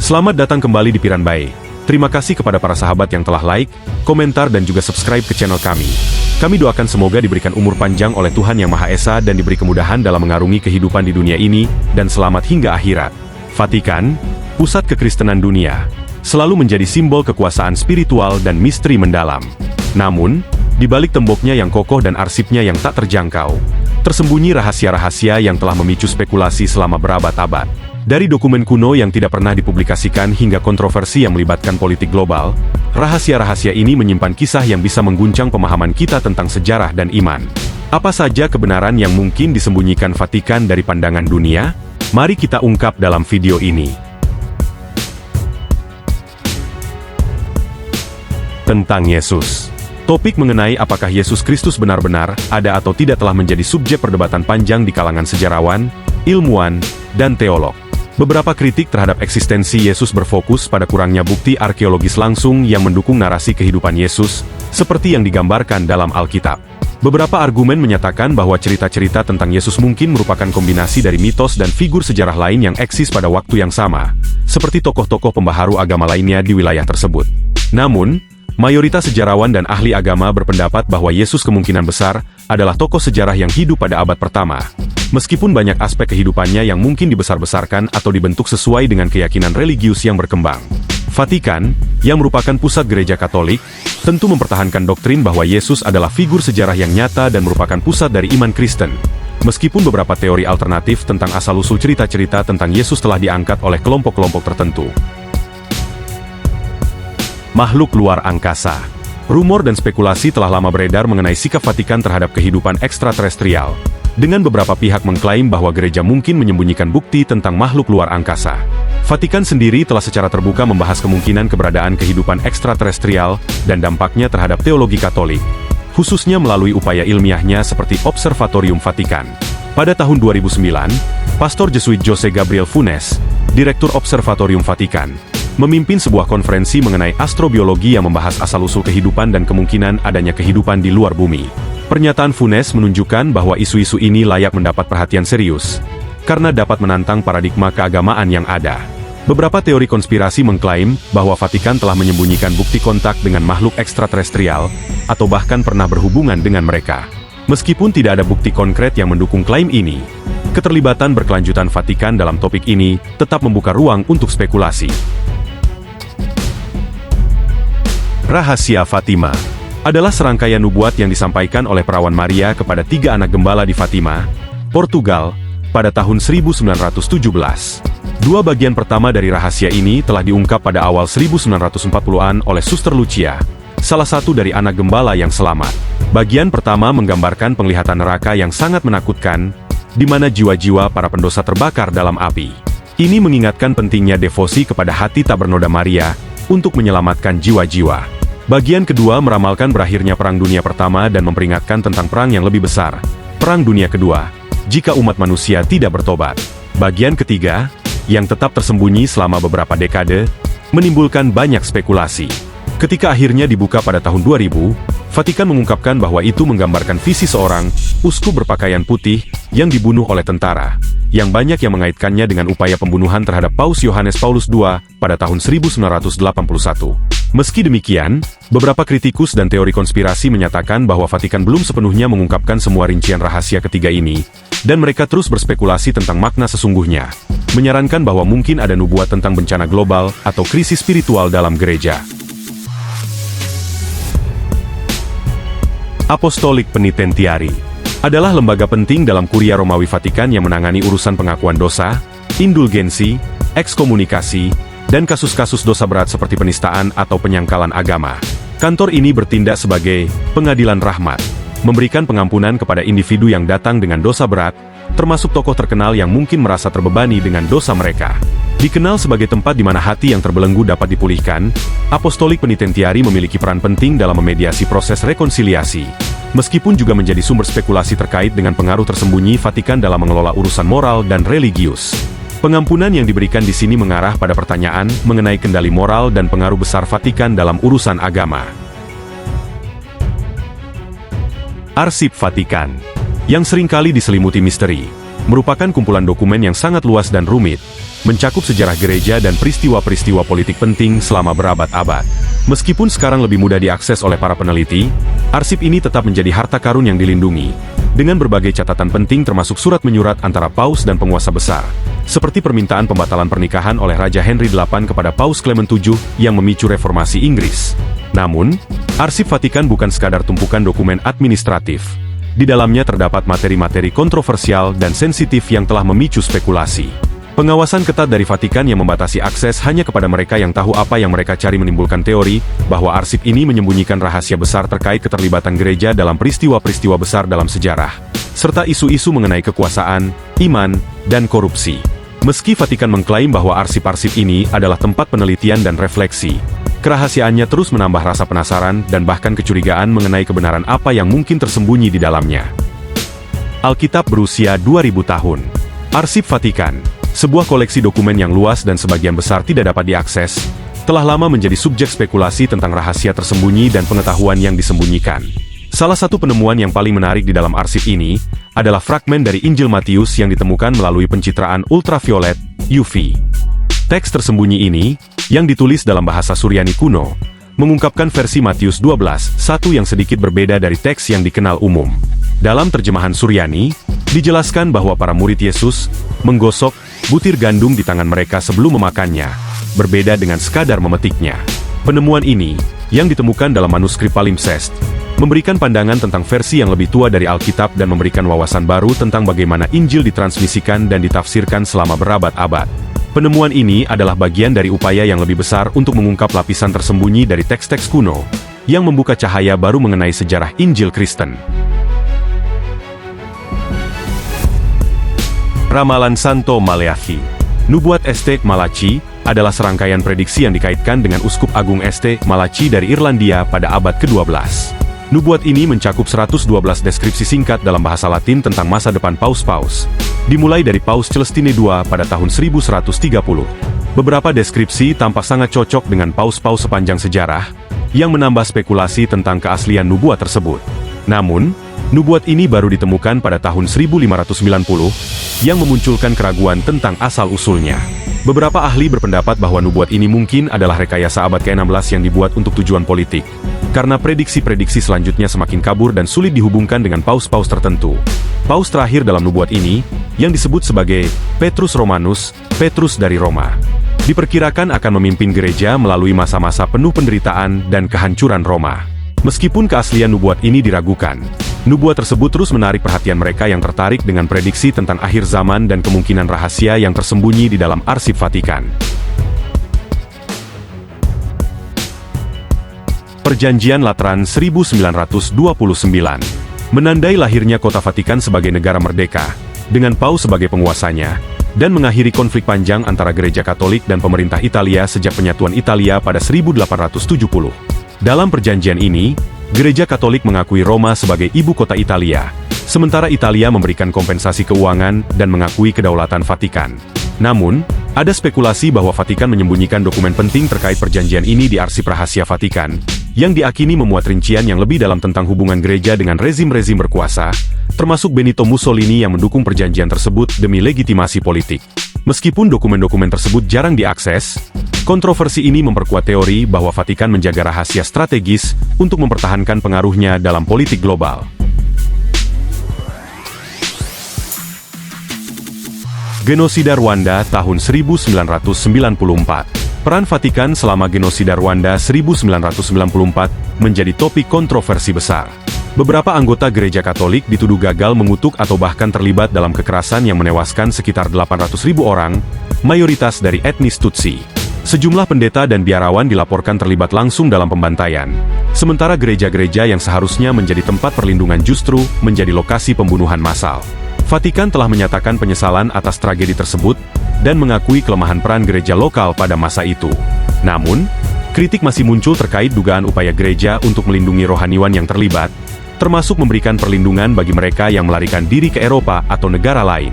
Selamat datang kembali di Piran Bae. Terima kasih kepada para sahabat yang telah like, komentar dan juga subscribe ke channel kami. Kami doakan semoga diberikan umur panjang oleh Tuhan Yang Maha Esa dan diberi kemudahan dalam mengarungi kehidupan di dunia ini, dan selamat hingga akhirat. Vatikan, pusat kekristenan dunia, selalu menjadi simbol kekuasaan spiritual dan misteri mendalam. Namun, di balik temboknya yang kokoh dan arsipnya yang tak terjangkau, tersembunyi rahasia-rahasia yang telah memicu spekulasi selama berabad-abad. Dari dokumen kuno yang tidak pernah dipublikasikan hingga kontroversi yang melibatkan politik global, rahasia-rahasia ini menyimpan kisah yang bisa mengguncang pemahaman kita tentang sejarah dan iman. Apa saja kebenaran yang mungkin disembunyikan Vatikan dari pandangan dunia? Mari kita ungkap dalam video ini. Tentang Yesus. Topik mengenai apakah Yesus Kristus benar-benar ada atau tidak telah menjadi subjek perdebatan panjang di kalangan sejarawan, ilmuwan, dan teolog. Beberapa kritik terhadap eksistensi Yesus berfokus pada kurangnya bukti arkeologis langsung yang mendukung narasi kehidupan Yesus, seperti yang digambarkan dalam Alkitab. Beberapa argumen menyatakan bahwa cerita-cerita tentang Yesus mungkin merupakan kombinasi dari mitos dan figur sejarah lain yang eksis pada waktu yang sama, seperti tokoh-tokoh pembaharu agama lainnya di wilayah tersebut. Namun, mayoritas sejarawan dan ahli agama berpendapat bahwa Yesus kemungkinan besar adalah tokoh sejarah yang hidup pada abad pertama. Meskipun banyak aspek kehidupannya yang mungkin dibesar-besarkan atau dibentuk sesuai dengan keyakinan religius yang berkembang. Vatikan, yang merupakan pusat gereja Katolik, tentu mempertahankan doktrin bahwa Yesus adalah figur sejarah yang nyata dan merupakan pusat dari iman Kristen. Meskipun beberapa teori alternatif tentang asal-usul cerita-cerita tentang Yesus telah diangkat oleh kelompok-kelompok tertentu. Makhluk luar angkasa. Rumor dan spekulasi telah lama beredar mengenai sikap Vatikan terhadap kehidupan ekstraterestrial, dengan beberapa pihak mengklaim bahwa gereja mungkin menyembunyikan bukti tentang makhluk luar angkasa. Vatikan sendiri telah secara terbuka membahas kemungkinan keberadaan kehidupan ekstraterestrial dan dampaknya terhadap teologi Katolik, khususnya melalui upaya ilmiahnya seperti Observatorium Vatikan. Pada tahun 2009, Pastor Jesuit Jose Gabriel Funes, Direktur Observatorium Vatikan, memimpin sebuah konferensi mengenai astrobiologi yang membahas asal-usul kehidupan dan kemungkinan adanya kehidupan di luar bumi. Pernyataan Funes menunjukkan bahwa isu-isu ini layak mendapat perhatian serius, karena dapat menantang paradigma keagamaan yang ada. Beberapa teori konspirasi mengklaim bahwa Vatikan telah menyembunyikan bukti kontak dengan makhluk ekstraterestrial, atau bahkan pernah berhubungan dengan mereka. Meskipun tidak ada bukti konkret yang mendukung klaim ini, keterlibatan berkelanjutan Vatikan dalam topik ini tetap membuka ruang untuk spekulasi. Rahasia Fatima adalah serangkaian nubuat yang disampaikan oleh perawan Maria kepada 3 anak gembala di Fatima, Portugal, pada tahun 1917. 2 bagian pertama dari rahasia ini telah diungkap pada awal 1940-an oleh Suster Lucia, salah satu dari anak gembala yang selamat. Bagian pertama menggambarkan penglihatan neraka yang sangat menakutkan, di mana jiwa-jiwa para pendosa terbakar dalam api. Ini mengingatkan pentingnya devosi kepada hati tak bernoda Maria untuk menyelamatkan jiwa-jiwa. Bagian kedua meramalkan berakhirnya Perang Dunia Pertama dan memperingatkan tentang perang yang lebih besar, Perang Dunia Kedua, jika umat manusia tidak bertobat. Bagian ketiga, yang tetap tersembunyi selama beberapa dekade, menimbulkan banyak spekulasi. Ketika akhirnya dibuka pada tahun 2000, Vatikan mengungkapkan bahwa itu menggambarkan visi seorang uskup berpakaian putih yang dibunuh oleh tentara, yang banyak yang mengaitkannya dengan upaya pembunuhan terhadap Paus Yohanes Paulus II pada tahun 1981. Meski demikian, beberapa kritikus dan teori konspirasi menyatakan bahwa Vatikan belum sepenuhnya mengungkapkan semua rincian rahasia ketiga ini, dan mereka terus berspekulasi tentang makna sesungguhnya, menyarankan bahwa mungkin ada nubuat tentang bencana global atau krisis spiritual dalam gereja. Apostolic Penitentiary adalah lembaga penting dalam Kuria Romawi Vatikan yang menangani urusan pengakuan dosa, indulgensi, ekskomunikasi, dan kasus-kasus dosa berat seperti penistaan atau penyangkalan agama. Kantor ini bertindak sebagai pengadilan rahmat, memberikan pengampunan kepada individu yang datang dengan dosa berat, termasuk tokoh terkenal yang mungkin merasa terbebani dengan dosa mereka. Dikenal sebagai tempat di mana hati yang terbelenggu dapat dipulihkan, Apostolic Penitentiary memiliki peran penting dalam memediasi proses rekonsiliasi, meskipun juga menjadi sumber spekulasi terkait dengan pengaruh tersembunyi Vatikan dalam mengelola urusan moral dan religius. Pengampunan yang diberikan di sini mengarah pada pertanyaan mengenai kendali moral dan pengaruh besar Vatikan dalam urusan agama. Arsip Vatikan, yang seringkali diselimuti misteri, merupakan kumpulan dokumen yang sangat luas dan rumit, mencakup sejarah gereja dan peristiwa-peristiwa politik penting selama berabad-abad. Meskipun sekarang lebih mudah diakses oleh para peneliti, arsip ini tetap menjadi harta karun yang dilindungi, dengan berbagai catatan penting termasuk surat menyurat antara Paus dan penguasa besar, seperti permintaan pembatalan pernikahan oleh Raja Henry VIII kepada Paus Clement VII yang memicu reformasi Inggris. Namun, arsip Vatikan bukan sekadar tumpukan dokumen administratif. Di dalamnya terdapat materi-materi kontroversial dan sensitif yang telah memicu spekulasi. Pengawasan ketat dari Vatikan yang membatasi akses hanya kepada mereka yang tahu apa yang mereka cari menimbulkan teori bahwa arsip ini menyembunyikan rahasia besar terkait keterlibatan gereja dalam peristiwa-peristiwa besar dalam sejarah, serta isu-isu mengenai kekuasaan, iman, dan korupsi. Meski Vatikan mengklaim bahwa arsip-arsip ini adalah tempat penelitian dan refleksi, kerahasiaannya terus menambah rasa penasaran dan bahkan kecurigaan mengenai kebenaran apa yang mungkin tersembunyi di dalamnya. Alkitab berusia 2000 tahun. Arsip Vatikan, sebuah koleksi dokumen yang luas dan sebagian besar tidak dapat diakses, telah lama menjadi subjek spekulasi tentang rahasia tersembunyi dan pengetahuan yang disembunyikan. Salah satu penemuan yang paling menarik di dalam arsip ini adalah fragmen dari Injil Matius yang ditemukan melalui pencitraan ultraviolet (UV). Teks tersembunyi ini, yang ditulis dalam bahasa Suryani kuno, mengungkapkan versi Matius 12:1 yang sedikit berbeda dari teks yang dikenal umum. Dalam terjemahan Suryani, dijelaskan bahwa para murid Yesus menggosok butir gandum di tangan mereka sebelum memakannya, berbeda dengan sekadar memetiknya. Penemuan ini, yang ditemukan dalam manuskrip palimpsest, memberikan pandangan tentang versi yang lebih tua dari Alkitab dan memberikan wawasan baru tentang bagaimana Injil ditransmisikan dan ditafsirkan selama berabad-abad. Penemuan ini adalah bagian dari upaya yang lebih besar untuk mengungkap lapisan tersembunyi dari teks-teks kuno, yang membuka cahaya baru mengenai sejarah Injil Kristen. Ramalan Santo Maleachi. Nubuat St. Malachi adalah serangkaian prediksi yang dikaitkan dengan Uskup Agung St. Malachi dari Irlandia pada abad ke-12. Nubuat ini mencakup 112 deskripsi singkat dalam bahasa Latin tentang masa depan paus-paus, dimulai dari Paus Celestine II pada tahun 1130. Beberapa deskripsi tampak sangat cocok dengan paus-paus sepanjang sejarah, yang menambah spekulasi tentang keaslian nubuat tersebut. Namun, nubuat ini baru ditemukan pada tahun 1590, yang memunculkan keraguan tentang asal-usulnya. Beberapa ahli berpendapat bahwa nubuat ini mungkin adalah rekayasa abad ke-16 yang dibuat untuk tujuan politik, karena prediksi-prediksi selanjutnya semakin kabur dan sulit dihubungkan dengan paus-paus tertentu. Paus terakhir dalam nubuat ini, yang disebut sebagai Petrus Romanus, Petrus dari Roma, diperkirakan akan memimpin gereja melalui masa-masa penuh penderitaan dan kehancuran Roma. Meskipun keaslian nubuat ini diragukan, nubuat tersebut terus menarik perhatian mereka yang tertarik dengan prediksi tentang akhir zaman dan kemungkinan rahasia yang tersembunyi di dalam arsip Vatikan. Perjanjian Lateran 1929 menandai lahirnya kota Vatikan sebagai negara merdeka, dengan Paus sebagai penguasanya, dan mengakhiri konflik panjang antara Gereja Katolik dan pemerintah Italia sejak penyatuan Italia pada 1870. Dalam perjanjian ini, Gereja Katolik mengakui Roma sebagai ibu kota Italia, sementara Italia memberikan kompensasi keuangan dan mengakui kedaulatan Vatikan. Namun, ada spekulasi bahwa Vatikan menyembunyikan dokumen penting terkait perjanjian ini di arsip rahasia Vatikan, yang diakini memuat rincian yang lebih dalam tentang hubungan gereja dengan rezim-rezim berkuasa, termasuk Benito Mussolini yang mendukung perjanjian tersebut demi legitimasi politik. Meskipun dokumen-dokumen tersebut jarang diakses, kontroversi ini memperkuat teori bahwa Vatikan menjaga rahasia strategis untuk mempertahankan pengaruhnya dalam politik global. Genosida Rwanda tahun 1994. Peran Vatikan selama Genosida Rwanda 1994 menjadi topik kontroversi besar. Beberapa anggota gereja Katolik dituduh gagal mengutuk atau bahkan terlibat dalam kekerasan yang menewaskan sekitar 800.000 orang, mayoritas dari etnis Tutsi. Sejumlah pendeta dan biarawan dilaporkan terlibat langsung dalam pembantaian, sementara gereja-gereja yang seharusnya menjadi tempat perlindungan justru menjadi lokasi pembunuhan massal. Vatikan telah menyatakan penyesalan atas tragedi tersebut dan mengakui kelemahan peran gereja lokal pada masa itu. Namun, kritik masih muncul terkait dugaan upaya gereja untuk melindungi rohaniwan yang terlibat, termasuk memberikan perlindungan bagi mereka yang melarikan diri ke Eropa atau negara lain.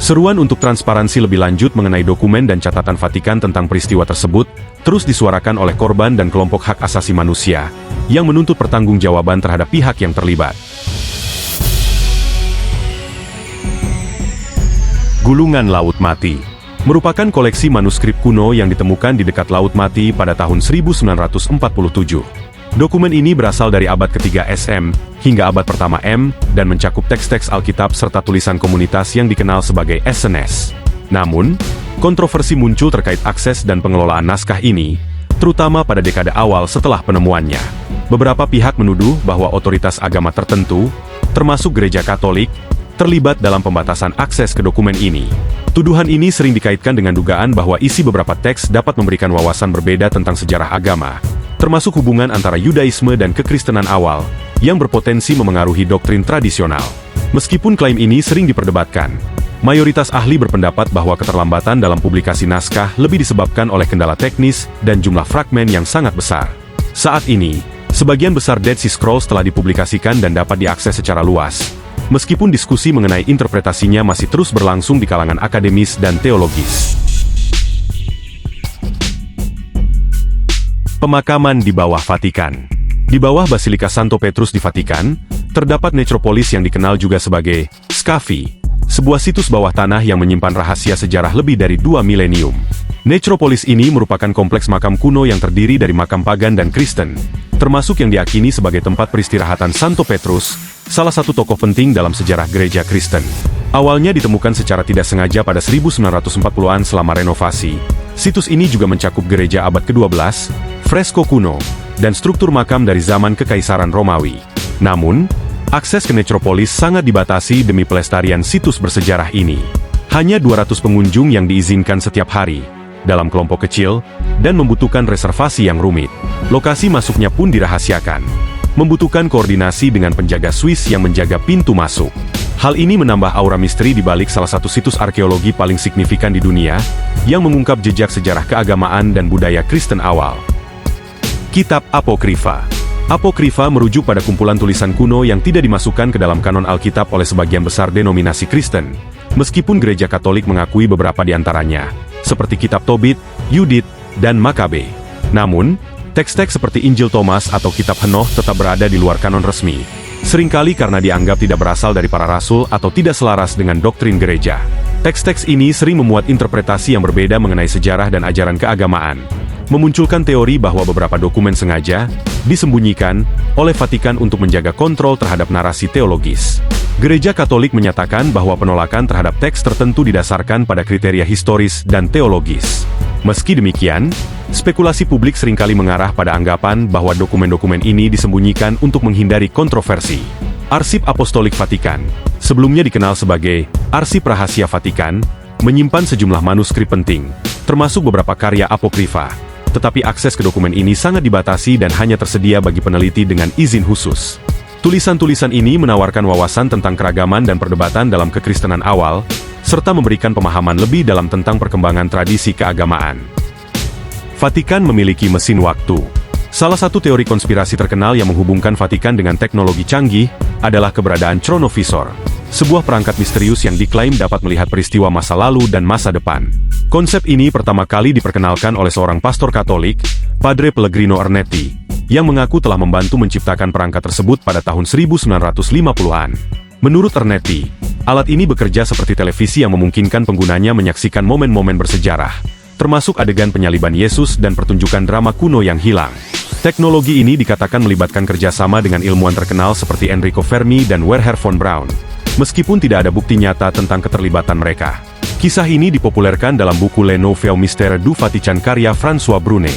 Seruan untuk transparansi lebih lanjut mengenai dokumen dan catatan Vatikan tentang peristiwa tersebut terus disuarakan oleh korban dan kelompok hak asasi manusia, yang menuntut pertanggungjawaban terhadap pihak yang terlibat. Gulungan Laut Mati. merupakan koleksi manuskrip kuno yang ditemukan di dekat Laut Mati pada tahun 1947. Dokumen ini berasal dari abad ketiga SM hingga abad pertama M dan mencakup teks-teks Alkitab serta tulisan komunitas yang dikenal sebagai SNS. Namun, kontroversi muncul terkait akses dan pengelolaan naskah ini, terutama pada dekade awal setelah penemuannya. Beberapa pihak menuduh bahwa otoritas agama tertentu, termasuk Gereja Katolik, terlibat dalam pembatasan akses ke dokumen ini. Tuduhan ini sering dikaitkan dengan dugaan bahwa isi beberapa teks dapat memberikan wawasan berbeda tentang sejarah agama, termasuk hubungan antara Yudaisme dan kekristenan awal, yang berpotensi memengaruhi doktrin tradisional. Meskipun klaim ini sering diperdebatkan, mayoritas ahli berpendapat bahwa keterlambatan dalam publikasi naskah lebih disebabkan oleh kendala teknis dan jumlah fragmen yang sangat besar. Saat ini, sebagian besar Dead Sea Scrolls telah dipublikasikan dan dapat diakses secara luas, meskipun diskusi mengenai interpretasinya masih terus berlangsung di kalangan akademis dan teologis. Pemakaman di bawah Vatikan. Di bawah Basilika Santo Petrus di Vatikan, terdapat nekropolis yang dikenal juga sebagai Scavi, sebuah situs bawah tanah yang menyimpan rahasia sejarah lebih dari 2 milenium. Nekropolis ini merupakan kompleks makam kuno yang terdiri dari makam pagan dan Kristen, termasuk yang diyakini sebagai tempat peristirahatan Santo Petrus, salah satu tokoh penting dalam sejarah gereja Kristen. Awalnya ditemukan secara tidak sengaja pada 1940-an selama renovasi. Situs ini juga mencakup gereja abad ke-12, fresko kuno, dan struktur makam dari zaman Kekaisaran Romawi. Namun, akses ke nekropolis sangat dibatasi demi pelestarian situs bersejarah ini. Hanya 200 pengunjung yang diizinkan setiap hari, dalam kelompok kecil, dan membutuhkan reservasi yang rumit. Lokasi masuknya pun dirahasiakan, membutuhkan koordinasi dengan penjaga Swiss yang menjaga pintu masuk. Hal ini menambah aura misteri di balik salah satu situs arkeologi paling signifikan di dunia, yang mengungkap jejak sejarah keagamaan dan budaya Kristen awal. Kitab Apokrifa. Apokrifa merujuk pada kumpulan tulisan kuno yang tidak dimasukkan ke dalam kanon Alkitab oleh sebagian besar denominasi Kristen, meskipun Gereja Katolik mengakui beberapa di antaranya, seperti Kitab Tobit, Yudit, dan Makabe. Namun, teks-teks seperti Injil Thomas atau Kitab Henoch tetap berada di luar kanon resmi, seringkali karena dianggap tidak berasal dari para rasul atau tidak selaras dengan doktrin gereja. Teks-teks ini sering memuat interpretasi yang berbeda mengenai sejarah dan ajaran keagamaan, memunculkan teori bahwa beberapa dokumen sengaja disembunyikan oleh Vatikan untuk menjaga kontrol terhadap narasi teologis. Gereja Katolik menyatakan bahwa penolakan terhadap teks tertentu didasarkan pada kriteria historis dan teologis. Meski demikian, spekulasi publik seringkali mengarah pada anggapan bahwa dokumen-dokumen ini disembunyikan untuk menghindari kontroversi. Arsip Apostolik Vatikan, sebelumnya dikenal sebagai Arsip Rahasia Vatikan, menyimpan sejumlah manuskrip penting, termasuk beberapa karya apokrifa. Tetapi akses ke dokumen ini sangat dibatasi dan hanya tersedia bagi peneliti dengan izin khusus. Tulisan-tulisan ini menawarkan wawasan tentang keragaman dan perdebatan dalam kekristenan awal, serta memberikan pemahaman lebih dalam tentang perkembangan tradisi keagamaan. Vatikan memiliki mesin waktu. Salah satu teori konspirasi terkenal yang menghubungkan Vatikan dengan teknologi canggih adalah keberadaan chronovisor, sebuah perangkat misterius yang diklaim dapat melihat peristiwa masa lalu dan masa depan. Konsep ini pertama kali diperkenalkan oleh seorang pastor Katolik, Padre Pellegrino Ernetti, yang mengaku telah membantu menciptakan perangkat tersebut pada tahun 1950-an. Menurut Ernetti, alat ini bekerja seperti televisi yang memungkinkan penggunanya menyaksikan momen-momen bersejarah, termasuk adegan penyaliban Yesus dan pertunjukan drama kuno yang hilang. Teknologi ini dikatakan melibatkan kerjasama dengan ilmuwan terkenal seperti Enrico Fermi dan Wernher von Braun, meskipun tidak ada bukti nyata tentang keterlibatan mereka. Kisah ini dipopulerkan dalam buku Le Nouveau Mystère du Vatican karya François Brunet.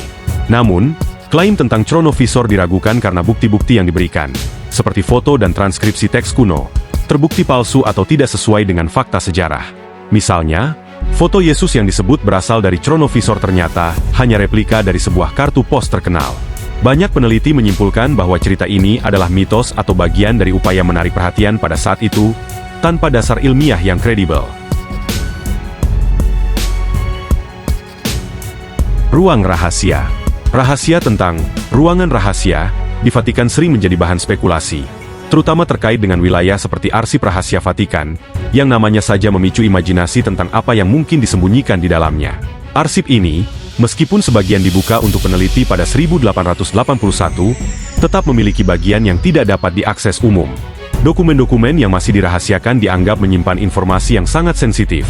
Namun, klaim tentang chronovisor diragukan karena bukti-bukti yang diberikan, seperti foto dan transkripsi teks kuno, terbukti palsu atau tidak sesuai dengan fakta sejarah. Misalnya, foto Yesus yang disebut berasal dari chronovisor ternyata hanya replika dari sebuah kartu pos terkenal. Banyak peneliti menyimpulkan bahwa cerita ini adalah mitos atau bagian dari upaya menarik perhatian pada saat itu, tanpa dasar ilmiah yang kredibel. Ruang rahasia. Rahasia tentang ruangan rahasia di Vatikan sering menjadi bahan spekulasi, terutama terkait dengan wilayah seperti Arsip Rahasia Vatikan, yang namanya saja memicu imajinasi tentang apa yang mungkin disembunyikan di dalamnya. Arsip ini, meskipun sebagian dibuka untuk peneliti pada 1881, tetap memiliki bagian yang tidak dapat diakses umum. Dokumen-dokumen yang masih dirahasiakan dianggap menyimpan informasi yang sangat sensitif.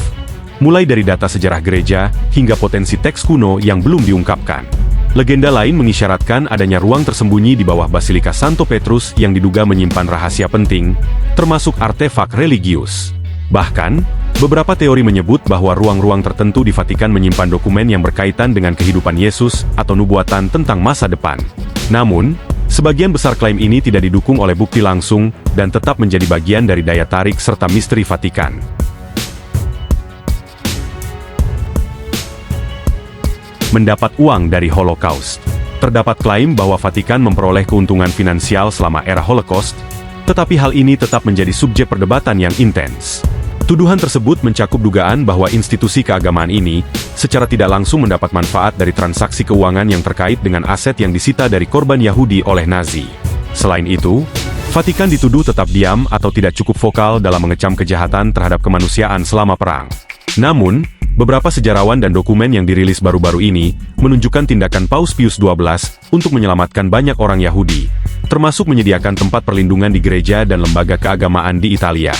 mulai dari data sejarah gereja hingga potensi teks kuno yang belum diungkapkan. Legenda lain mengisyaratkan adanya ruang tersembunyi di bawah Basilika Santo Petrus yang diduga menyimpan rahasia penting, termasuk artefak religius. Bahkan, beberapa teori menyebut bahwa ruang-ruang tertentu di Vatikan menyimpan dokumen yang berkaitan dengan kehidupan Yesus atau nubuatan tentang masa depan. Namun, sebagian besar klaim ini tidak didukung oleh bukti langsung dan tetap menjadi bagian dari daya tarik serta misteri Vatikan. Mendapat uang dari Holocaust. Terdapat klaim bahwa Vatikan memperoleh keuntungan finansial selama era Holocaust, tetapi hal ini tetap menjadi subjek perdebatan yang intens. Tuduhan tersebut mencakup dugaan bahwa institusi keagamaan ini secara tidak langsung mendapat manfaat dari transaksi keuangan yang terkait dengan aset yang disita dari korban Yahudi oleh Nazi. Selain itu, Vatikan dituduh tetap diam atau tidak cukup vokal dalam mengecam kejahatan terhadap kemanusiaan selama perang. Namun, beberapa sejarawan dan dokumen yang dirilis baru-baru ini menunjukkan tindakan Paus Pius XII untuk menyelamatkan banyak orang Yahudi, termasuk menyediakan tempat perlindungan di gereja dan lembaga keagamaan di Italia.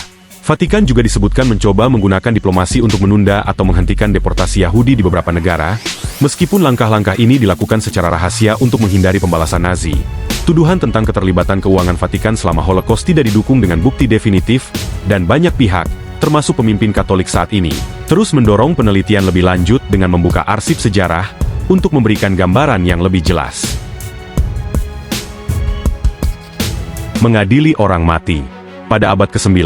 Vatikan juga disebutkan mencoba menggunakan diplomasi untuk menunda atau menghentikan deportasi Yahudi di beberapa negara, meskipun langkah-langkah ini dilakukan secara rahasia untuk menghindari pembalasan Nazi. Tuduhan tentang keterlibatan keuangan Vatikan selama Holocaust tidak didukung dengan bukti definitif, dan banyak pihak, termasuk pemimpin Katolik saat ini, terus mendorong penelitian lebih lanjut dengan membuka arsip sejarah untuk memberikan gambaran yang lebih jelas. Mengadili orang mati. Pada abad ke-9,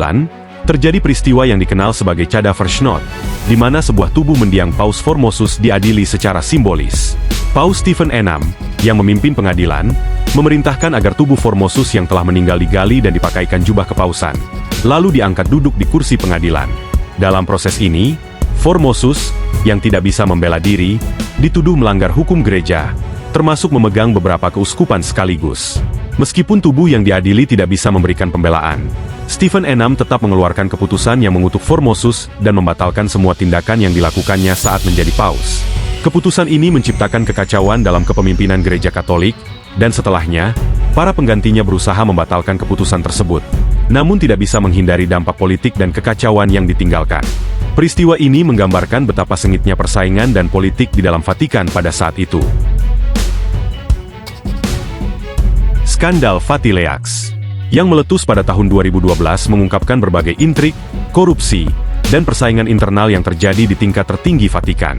terjadi peristiwa yang dikenal sebagai Cadaverschnot, di mana sebuah tubuh mendiang Paus Formosus diadili secara simbolis. Paus Stephen VI, yang memimpin pengadilan, memerintahkan agar tubuh Formosus yang telah meninggal digali dan dipakaikan jubah kepausan, lalu diangkat duduk di kursi pengadilan. Dalam proses ini, Formosus, yang tidak bisa membela diri, dituduh melanggar hukum gereja, termasuk memegang beberapa keuskupan sekaligus. Meskipun tubuh yang diadili tidak bisa memberikan pembelaan, Stephen VI tetap mengeluarkan keputusan yang mengutuk Formosus dan membatalkan semua tindakan yang dilakukannya saat menjadi paus. Keputusan ini menciptakan kekacauan dalam kepemimpinan gereja Katolik, dan setelahnya, para penggantinya berusaha membatalkan keputusan tersebut, namun tidak bisa menghindari dampak politik dan kekacauan yang ditinggalkan. Peristiwa ini menggambarkan betapa sengitnya persaingan dan politik di dalam Vatikan pada saat itu. Skandal Vatileaks, yang meletus pada tahun 2012 mengungkapkan berbagai intrik, korupsi, dan persaingan internal yang terjadi di tingkat tertinggi Vatikan.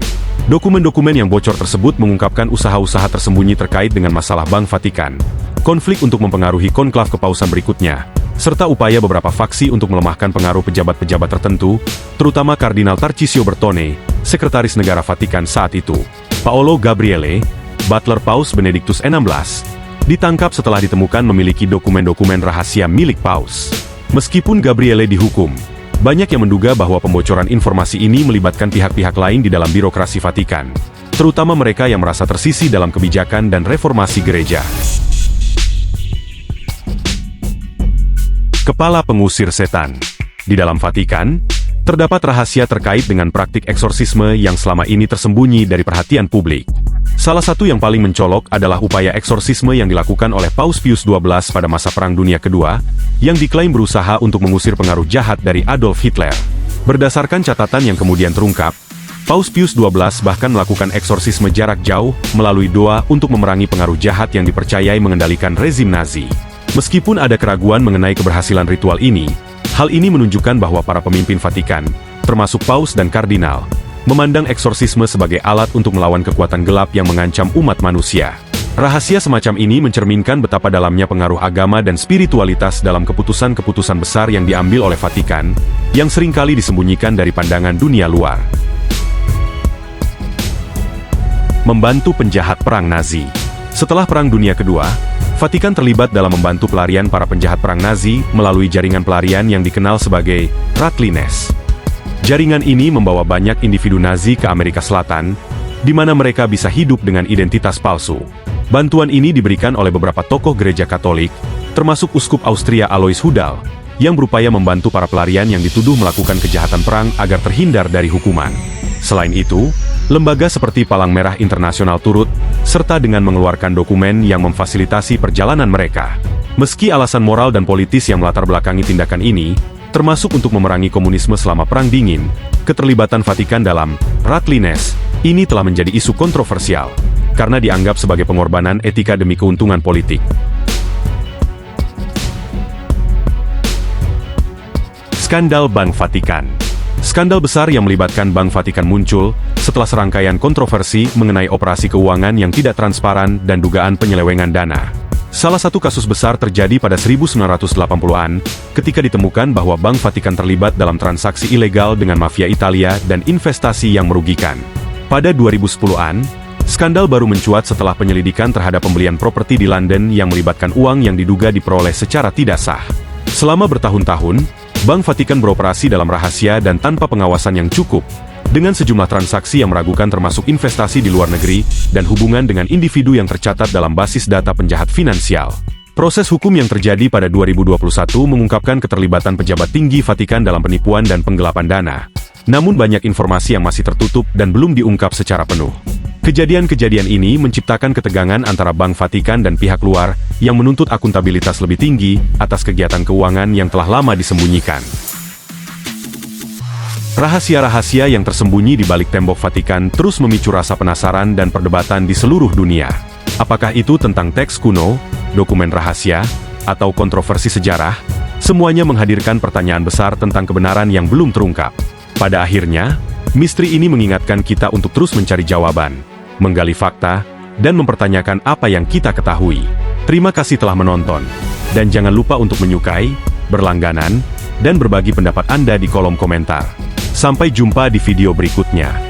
Dokumen-dokumen yang bocor tersebut mengungkapkan usaha-usaha tersembunyi terkait dengan masalah Bank Vatikan, konflik untuk mempengaruhi konklav kepausan berikutnya, serta upaya beberapa faksi untuk melemahkan pengaruh pejabat-pejabat tertentu, terutama Kardinal Tarcisio Bertone, Sekretaris Negara Vatikan saat itu. Paolo Gabriele, butler Paus Benediktus XVI, ditangkap setelah ditemukan memiliki dokumen-dokumen rahasia milik Paus. Meskipun Gabriele dihukum, banyak yang menduga bahwa pembocoran informasi ini melibatkan pihak-pihak lain di dalam birokrasi Vatikan, terutama mereka yang merasa tersisih dalam kebijakan dan reformasi gereja. Kepala pengusir setan. Di dalam Vatikan, terdapat rahasia terkait dengan praktik eksorsisme yang selama ini tersembunyi dari perhatian publik. Salah satu yang paling mencolok adalah upaya eksorsisme yang dilakukan oleh Paus Pius XII pada masa Perang Dunia Kedua, yang diklaim berusaha untuk mengusir pengaruh jahat dari Adolf Hitler. Berdasarkan catatan yang kemudian terungkap, Paus Pius XII bahkan melakukan eksorsisme jarak jauh melalui doa untuk memerangi pengaruh jahat yang dipercayai mengendalikan rezim Nazi. Meskipun ada keraguan mengenai keberhasilan ritual ini, hal ini menunjukkan bahwa para pemimpin Vatikan, termasuk Paus dan Kardinal, memandang eksorsisme sebagai alat untuk melawan kekuatan gelap yang mengancam umat manusia. Rahasia semacam ini mencerminkan betapa dalamnya pengaruh agama dan spiritualitas dalam keputusan-keputusan besar yang diambil oleh Vatikan, yang seringkali disembunyikan dari pandangan dunia luar. Membantu penjahat perang Nazi. Setelah Perang Dunia Kedua, Vatikan terlibat dalam membantu pelarian para penjahat perang Nazi melalui jaringan pelarian yang dikenal sebagai Rattlines. Jaringan ini membawa banyak individu Nazi ke Amerika Selatan, di mana mereka bisa hidup dengan identitas palsu. Bantuan ini diberikan oleh beberapa tokoh gereja Katolik, termasuk Uskup Austria Alois Hudal, yang berupaya membantu para pelarian yang dituduh melakukan kejahatan perang agar terhindar dari hukuman. Selain itu, lembaga seperti Palang Merah Internasional turut, serta dengan mengeluarkan dokumen yang memfasilitasi perjalanan mereka. Meski alasan moral dan politis yang melatar belakangi tindakan ini, termasuk untuk memerangi komunisme selama Perang Dingin, Keterlibatan Vatikan dalam Ratlines ini telah menjadi isu kontroversial, karena dianggap sebagai pengorbanan etika demi keuntungan politik. Skandal Bank Vatikan. Skandal besar yang melibatkan Bank Vatikan muncul setelah serangkaian kontroversi mengenai operasi keuangan yang tidak transparan dan dugaan penyelewengan dana. Salah satu kasus besar terjadi pada 1980-an, ketika ditemukan bahwa Bank Vatikan terlibat dalam transaksi ilegal dengan mafia Italia dan investasi yang merugikan. Pada 2010-an, skandal baru mencuat setelah penyelidikan terhadap pembelian properti di London yang melibatkan uang yang diduga diperoleh secara tidak sah. Selama bertahun-tahun, Bank Vatikan beroperasi dalam rahasia dan tanpa pengawasan yang cukup, dengan sejumlah transaksi yang meragukan termasuk investasi di luar negeri dan hubungan dengan individu yang tercatat dalam basis data penjahat finansial. Proses hukum yang terjadi pada 2021 mengungkapkan keterlibatan pejabat tinggi Vatikan dalam penipuan dan penggelapan dana. Namun banyak informasi yang masih tertutup dan belum diungkap secara penuh. Kejadian-kejadian ini menciptakan ketegangan antara Bank Vatikan dan pihak luar yang menuntut akuntabilitas lebih tinggi atas kegiatan keuangan yang telah lama disembunyikan. Rahasia-rahasia yang tersembunyi di balik tembok Vatikan terus memicu rasa penasaran dan perdebatan di seluruh dunia. Apakah itu tentang teks kuno, dokumen rahasia, atau kontroversi sejarah? Semuanya menghadirkan pertanyaan besar tentang kebenaran yang belum terungkap. Pada akhirnya, misteri ini mengingatkan kita untuk terus mencari jawaban, menggali fakta, dan mempertanyakan apa yang kita ketahui. Terima kasih telah menonton, dan jangan lupa untuk menyukai, berlangganan, dan berbagi pendapat Anda di kolom komentar. Sampai jumpa di video berikutnya.